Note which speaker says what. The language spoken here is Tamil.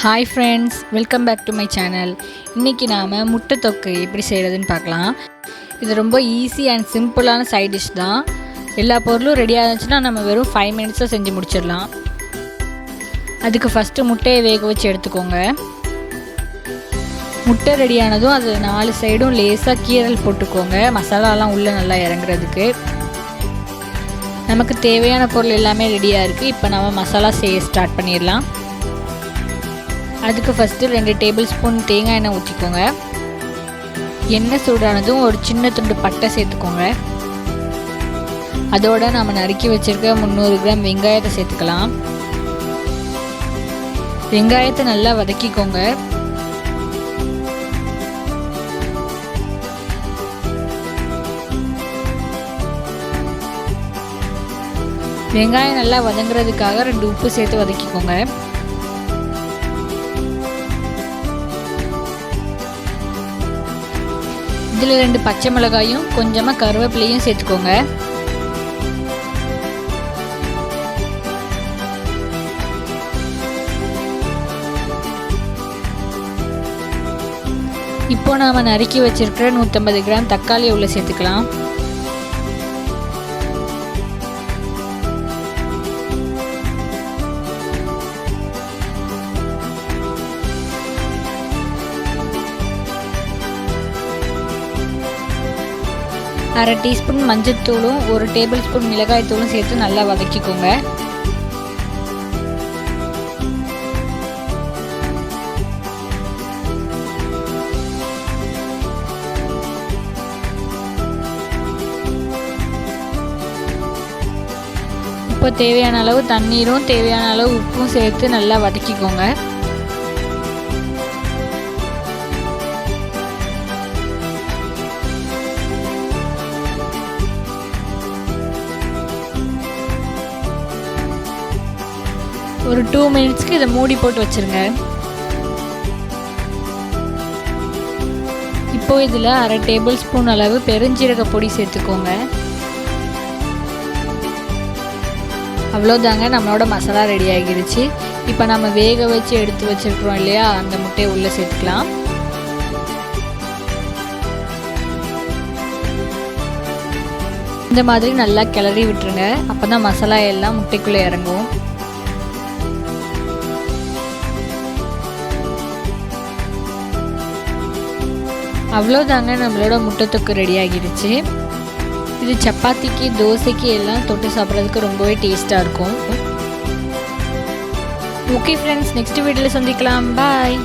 Speaker 1: Hi friends, welcome back to my channel. இன்னைக்கு நாம முட்டை தொக்கு எப்படி செய்யறதுன்னு பார்க்கலாம். இது ரொம்ப ஈஸி அண்ட் சிம்பிளான சைட் டிஷ் தான். எல்லா பொருளும் ரெடியா இருந்துச்சுனா நம்ம வெறும் 5 மினிட்ஸ்ல செஞ்சு முடிச்சிடலாம். அதுக்கு ஃபர்ஸ்ட் முட்டையை வேக வச்சு எடுத்துக்கோங்க. முட்டை ரெடியானதும் அது 4 சைடும் லேசா கீறல் போட்டுக்கோங்க. மசாலாலாம் உள்ள நல்லா இறங்குறதுக்கு. நமக்கு தேவையான பொருள் எல்லாமே ரெடியா இருக்கு. இப்போ நாம மசாலா செய்ய ஸ்டார்ட் பண்ணிடலாம். அதுக்கு ஃபர்ஸ்ட் 2 டேபிள் ஸ்பூன் தேங்காய் எண்ணெய் ஊற்றிக்கோங்க. எண்ணெய் சூடானதும் ஒரு சின்ன துண்டு பட்டை சேர்த்துக்கோங்க. அதோட நம்ம நறுக்கி வச்சிருக்க 300 கிராம் வெங்காயத்தை சேர்த்துக்கலாம். வெங்காயத்தை நல்லா வதக்கிக்கோங்க. வெங்காயம் நல்லா வதங்குறதுக்காக 2 உப்பு சேர்த்து வதக்கிக்கோங்க. இதில் 2 பச்சை மிளகாயும் கொஞ்சமாக கருவேப்பிலையும் சேர்த்துக்கோங்க. இப்போ நாம நறுக்கி வச்சிருக்கிற 150 கிராம் தக்காளி உள்ள சேர்த்துக்கலாம். அரை டீஸ்பூன் மஞ்சள்தூளும் 1 டேபிள் ஸ்பூன் மிளகாய் தூளும் சேர்த்து நல்லா வதக்கிக்கோங்க. இப்போ தேவையான அளவு தண்ணீரும் தேவையான அளவு உப்பும் சேர்த்து நல்லா வதக்கிக்கோங்க. ஒரு 2 மினிட்ஸ்க்கு இதை மூடி போட்டு வச்சிருங்க. இப்போ இதில் அரை டேபிள் ஸ்பூன் அளவு பெருஞ்சீரக பொடி சேர்த்துக்கோங்க. அவ்வளோதாங்க, நம்மளோட மசாலா ரெடி ஆகிருச்சு. இப்போ நம்ம வேக வச்சு எடுத்து வச்சிருக்கிறோம் இல்லையா, அந்த முட்டையை உள்ளே சேர்த்துக்கலாம். இந்த மாதிரி நல்லா கிளறி விட்டுருங்க. அப்போ தான் மசாலா எல்லாம் முட்டைக்குள்ளே இறங்கும். அவ்வளோதாங்க, நம்மளோட முட்டை தொக்கு ரெடி ஆகிடுச்சு. இது சப்பாத்திக்கு தோசைக்கு எல்லாம் தொட்டு சாப்பிட்றதுக்கு ரொம்பவே டேஸ்ட்டாக இருக்கும். ஓகே ஃப்ரெண்ட்ஸ், நெக்ஸ்ட் வீடியோவில் சந்திக்கலாம். பாய்.